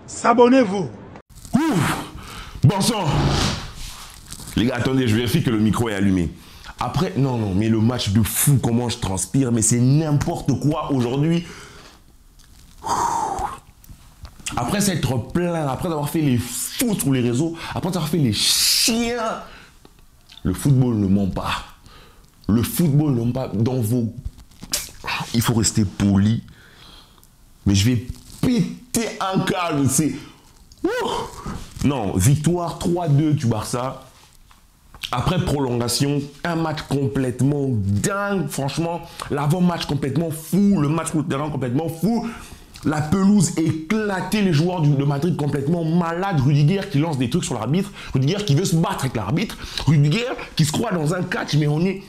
S'abonnez-vous. Bon sang. Les gars, attendez, je vérifie que le micro est allumé. Après, non, mais le match de fou, comment je transpire, mais c'est n'importe quoi aujourd'hui. Après s'être plaint, après avoir fait les fous sur les réseaux, après avoir fait les chiens, le football ne ment pas. Le football ne ment pas dans vos... Il faut rester poli. Mais je vais péter un câble, c'est... Non, victoire 3-2 du Barça. Après prolongation, un match complètement dingue. Franchement, l'avant-match complètement fou, le match sur le terrain complètement fou. La pelouse éclatée, les joueurs de Madrid complètement malades. Rudiger qui lance des trucs sur l'arbitre. Rudiger qui veut se battre avec l'arbitre. Rudiger qui se croit dans un catch, mais on est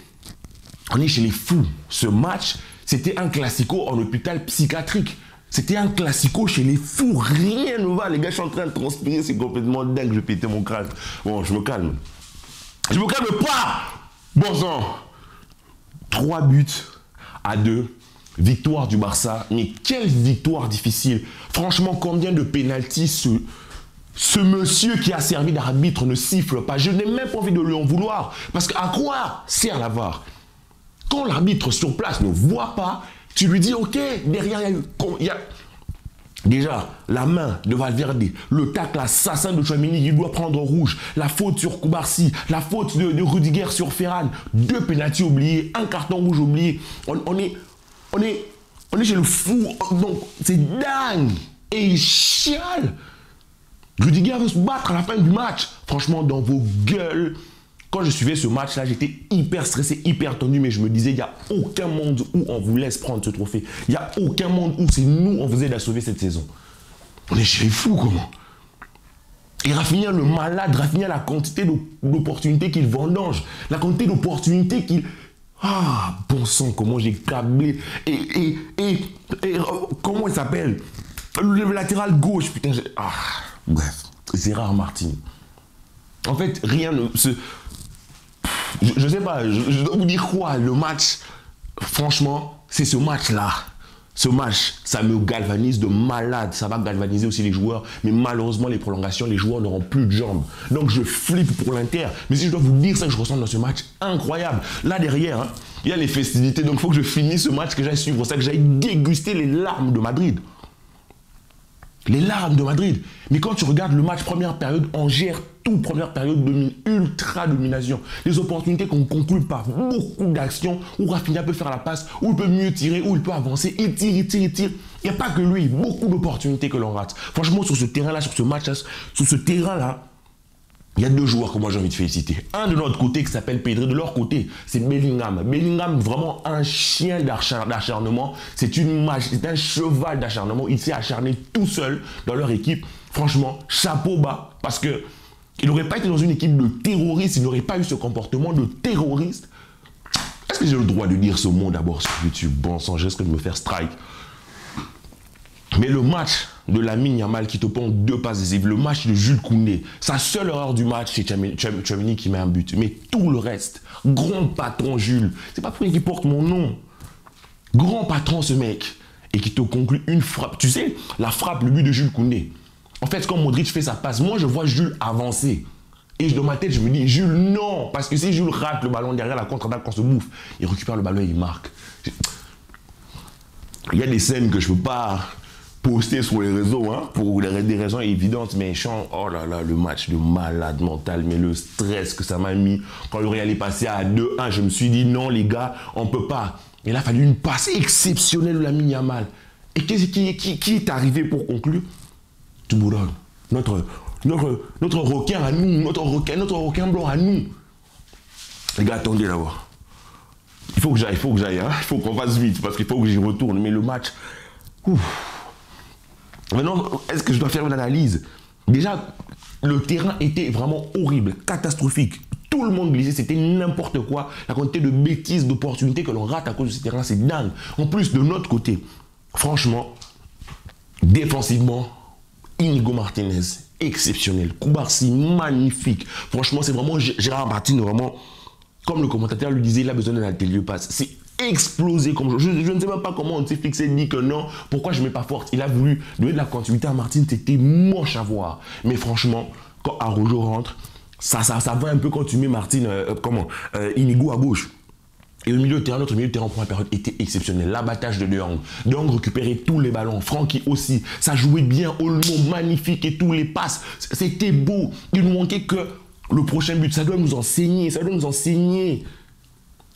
chez les fous. Ce match, c'était un classico en hôpital psychiatrique. C'était un classico chez les fous. Rien ne va, les gars, je suis en train de transpirer, c'est complètement dingue. Je vais péter mon crâne. Bon, je me calme. Je me calme pas. Bon sang. 3-2. Victoire du Barça. Mais quelle victoire difficile. Franchement, combien de pénaltys ce monsieur qui a servi d'arbitre ne siffle pas. Je n'ai même pas envie de lui en vouloir. Parce qu'à quoi sert la VAR? Quand l'arbitre sur place ne voit pas, tu lui dis, ok, derrière, il y a déjà la main de Valverde, le tacle assassin de Tchouaméni, il doit prendre rouge, la faute sur Koubarsi, la faute de Rudiger sur Ferran, 2 pénaltys oubliés, un carton rouge oublié. On est chez le fou, donc c'est dingue. Et il chiale. Rudiger veut se battre à la fin du match. Franchement, dans vos gueules. Quand je suivais ce match-là, j'étais hyper stressé, hyper tendu, mais je me disais, il n'y a aucun monde où on vous laisse prendre ce trophée. Il n'y a aucun monde où c'est nous, on vous aide à sauver cette saison. On est chez les fous, comment? Et Rafinha, le malade, Rafinha, la quantité d'opportunités qu'il vendange, la quantité d'opportunités qu'il... Ah, bon sang, comment j'ai câblé. Et comment il s'appelle? Le latéral gauche, putain, bref, Gérard Martin. En fait, rien ne... Je sais pas, je dois vous dire quoi, le match, franchement, c'est ce match-là. Ce match, ça me galvanise de malade, ça va galvaniser aussi les joueurs, mais malheureusement, les prolongations, les joueurs n'auront plus de jambes. Donc, je flippe pour l'Inter. Mais si je dois vous dire ça que je ressens dans ce match, incroyable. Là, derrière, hein, il y a les festivités, donc il faut que je finisse ce match, que j'aille suivre ça, que j'aille déguster les larmes de Madrid. Les larmes de Madrid. Mais quand tu regardes le match première période, on gère tout. Première période, ultra domination. Les opportunités qu'on conclut par beaucoup d'actions où Rafinha peut faire la passe, où il peut mieux tirer, où il peut avancer. Il tire. Il n'y a pas que lui. Beaucoup d'opportunités que l'on rate. Franchement, sur ce terrain-là, sur ce match-là, sur ce terrain-là, il y a 2 joueurs que moi j'ai envie de féliciter. Un de notre côté qui s'appelle Pedri, de leur côté, c'est Bellingham. Bellingham, vraiment un chien d'acharnement. C'est un cheval d'acharnement. Il s'est acharné tout seul dans leur équipe. Franchement, chapeau bas. Parce que il n'aurait pas été dans une équipe de terroristes, il n'aurait pas eu ce comportement de terroriste. Est-ce que j'ai le droit de dire ce mot d'abord sur YouTube? Bon sang, je risque de me faire strike. Mais le match de Lamine Yamal qui te prend 2 passes décisives, le match de Jules Koundé, sa seule erreur du match, c'est Tchouaméni qui met un but. Mais tout le reste, grand patron Jules, c'est pas pour lui qui porte mon nom. Grand patron ce mec. Et qui te conclut une frappe. Tu sais, la frappe, le but de Jules Koundé. En fait, quand Modric fait sa passe, moi je vois Jules avancer. Et dans ma tête, je me dis, Jules, non. Parce que si Jules rate le ballon derrière la contre-attaque, qu'on se bouffe, il récupère le ballon et il marque. Il y a des scènes que je ne peux pas poster sur les réseaux, hein, pour des raisons évidentes, mais oh là là, le match de malade mental, mais le stress que ça m'a mis. Quand le Real est passé à 2-1, je me suis dit, non les gars, on ne peut pas. Et là, il a fallu une passe exceptionnelle de Lamine Yamal. Et qui est arrivé pour conclure? Touboulon, notre requin à nous, notre requin blanc à nous. Les gars, attendez d'abord. Il faut que j'aille, hein. Il faut qu'on fasse vite, parce qu'il faut que j'y retourne. Mais le match... Maintenant, est-ce que je dois faire une analyse? Déjà, le terrain était vraiment horrible, catastrophique. Tout le monde glissait, c'était n'importe quoi. La quantité de bêtises, d'opportunités que l'on rate à cause de ce terrain, c'est dingue. En plus, de notre côté, franchement, défensivement, Inigo Martinez, exceptionnel. Koubarsi, magnifique. Franchement, c'est vraiment Gérard Martin, vraiment, comme le commentateur le disait, il a besoin d'un atelier passe. C'est explosé comme je ne sais même pas comment on s'est fixé, dit que non, pourquoi je ne mets pas forte. Il a voulu donner de la continuité à Martin, c'était moche à voir. Mais franchement, quand Araujo rentre, ça va un peu quand tu mets Martin, Inigo à gauche. Et au milieu de terrain, notre milieu de terrain en première période était exceptionnel. L'abattage de De Jong. De Jong récupérait tous les ballons. Francky aussi. Ça jouait bien. Olmo, magnifique et tous les passes. C'était beau. Il nous manquait que le prochain but. Ça doit nous enseigner. Ça doit nous enseigner.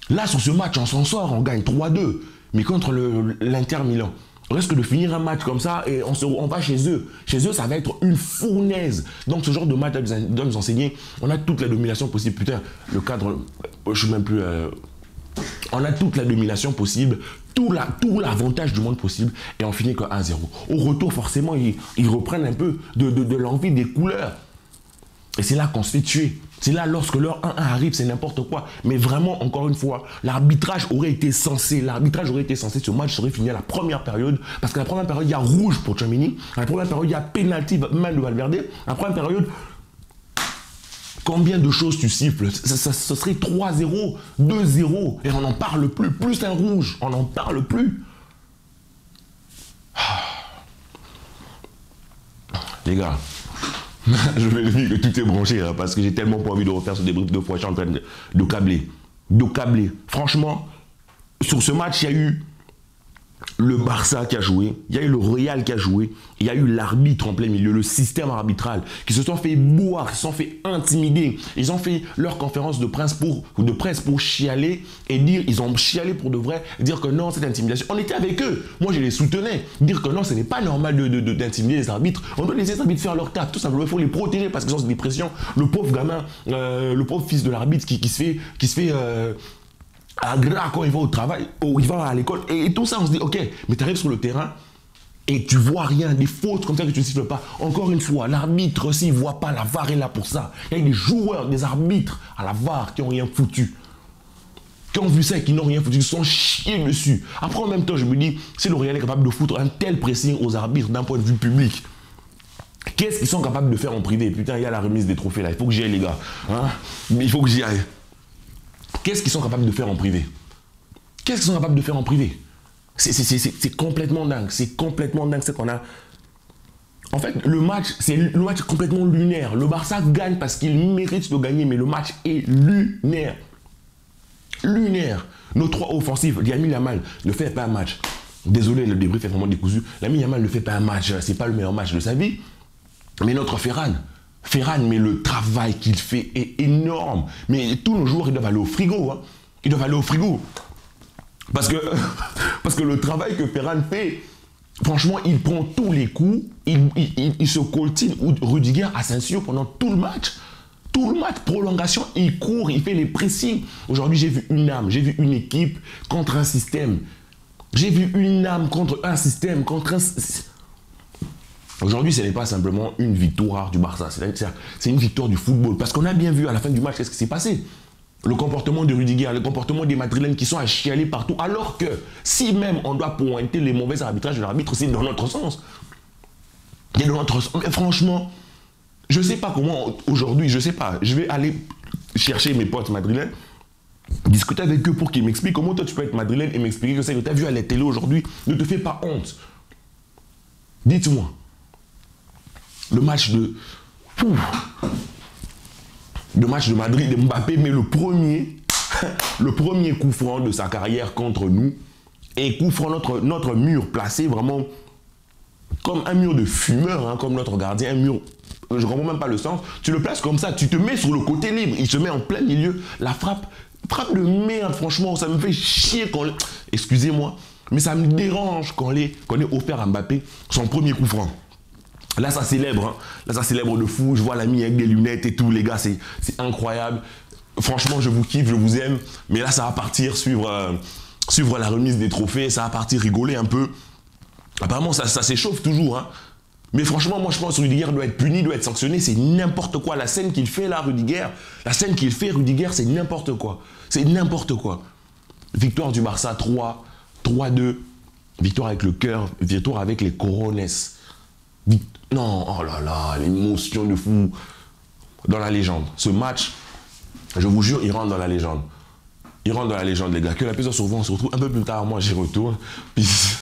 Là, sur ce match, on s'en sort. On gagne 3-2. Mais contre l'Inter Milan, on risque de finir un match comme ça et on va chez eux. Chez eux, ça va être une fournaise. Donc, ce genre de match doit nous enseigner. On a toute la domination possible. Putain, le cadre, je ne suis même plus... On a toute la domination possible, tout l'avantage du monde possible, et on finit que 1-0. Au retour, forcément, ils reprennent un peu de l'envie des couleurs. Et c'est là qu'on se fait tuer. C'est là, lorsque leur 1-1 arrive, c'est n'importe quoi. Mais vraiment, encore une fois, l'arbitrage aurait été censé, ce match serait fini à la première période, parce qu'à la première période, il y a rouge pour Tchouaméni, à la première période, il y a pénalty, main de Valverde, à la première période, combien de choses tu siffles? Ce serait 3-0, 2-0, et on n'en parle plus. Plus un rouge, on n'en parle plus. Les gars, je vais le dire que tout est branché, hein, parce que j'ai tellement pas envie de refaire ce débrief 2 fois. Je suis en train de câbler. Franchement, sur ce match, il y a eu le Barça qui a joué, il y a eu le Real qui a joué, il y a eu l'arbitre en plein milieu, le système arbitral, qui se sont fait boire, qui se sont fait intimider. Ils ont fait leur conférence de presse pour chialer et dire, ils ont chialé pour de vrai, dire que non, c'est intimidation. On était avec eux, moi je les soutenais, dire que non, ce n'est pas normal d'intimider les arbitres. On doit laisser les arbitres faire leur taf, tout simplement, il faut les protéger parce qu'ils ont des pressions. Le pauvre gamin, le pauvre fils de l'arbitre qui se fait quand il va au travail, il va à l'école, et tout ça, on se dit, ok, mais tu arrives sur le terrain et tu vois rien, des fautes comme ça que tu ne siffles pas. Encore une fois, l'arbitre, s'il ne voit pas, la VAR est là pour ça. Il y a des joueurs, des arbitres à la VAR qui n'ont rien foutu. Qui ont vu ça et qui n'ont rien foutu, qui se sont chiés dessus. Après, en même temps, je me dis, si le Real est capable de foutre un tel pressing aux arbitres d'un point de vue public, qu'est-ce qu'ils sont capables de faire en privé? Putain, il y a la remise des trophées là, il faut que j'y aille, les gars. Hein? Il faut que j'y aille. Qu'est-ce qu'ils sont capables de faire en privé? Qu'est-ce qu'ils sont capables de faire en privé? C'est complètement dingue. C'est complètement dingue ce qu'on a. En fait, le match, c'est complètement lunaire. Le Barça gagne parce qu'il mérite de gagner, mais le match est lunaire. Lunaire. Nos 3 offensifs, Lamine Yamal ne fait pas un match. Désolé, le débrief est vraiment décousu. Lamine Yamal ne fait pas un match. C'est pas le meilleur match de sa vie. Mais notre Ferran, mais le travail qu'il fait est énorme. Mais tous nos joueurs, ils doivent aller au frigo. Hein. Ils doivent aller au frigo. Parce que le travail que Ferran fait, franchement, il prend tous les coups. Il se coltine Rudiger à Asensio pendant tout le match. Tout le match, prolongation, il court, il fait les pressings. Aujourd'hui, j'ai vu une âme, j'ai vu une équipe contre un système. J'ai vu une âme contre un système, Aujourd'hui, ce n'est pas simplement une victoire du Barça, c'est une victoire du football. Parce qu'on a bien vu à la fin du match qu'est-ce qui s'est passé. Le comportement de Rudiger, le comportement des Madrilènes qui sont à chialer partout. Alors que si même on doit pointer les mauvais arbitrages de l'arbitre, c'est dans notre sens. C'est dans notre sens. Mais franchement, je ne sais pas comment aujourd'hui, je ne sais pas. Je vais aller chercher mes potes madrilènes, discuter avec eux pour qu'ils m'expliquent comment toi tu peux être madrilène et m'expliquer que ça que tu as vu à la télé aujourd'hui ne te fait pas honte. Dites-moi. Le match de Madrid, de Mbappé, mais le premier coup franc de sa carrière contre nous, et coup franc notre mur placé vraiment comme un mur de fumeur, hein, comme notre gardien, un mur, je ne comprends même pas le sens, tu le places comme ça, tu te mets sur le côté libre, il se met en plein milieu, la frappe de merde, franchement, ça me fait chier excusez-moi, mais ça me dérange qu'on ait offert à Mbappé son premier coup franc. Là, ça célèbre, hein. Là, ça célèbre de fou. Je vois l'ami avec des lunettes et tout, les gars, c'est incroyable. Franchement, je vous kiffe, je vous aime. Mais là, ça va partir suivre la remise des trophées, ça va partir rigoler un peu. Apparemment, ça s'échauffe toujours, hein. Mais franchement, moi, je pense que Rudiger doit être puni, doit être sanctionné. C'est n'importe quoi. La scène qu'il fait là, Rudiger, c'est n'importe quoi. C'est n'importe quoi. Victoire du Barça 3-2. Victoire avec le cœur, victoire avec les corones. Non, oh là là, l'émotion de fou. Dans la légende. Ce match, je vous jure, il rentre dans la légende. Il rentre dans la légende, les gars. Que la plus souvent, on se retrouve un peu plus tard. Moi, j'y retourne. Peace.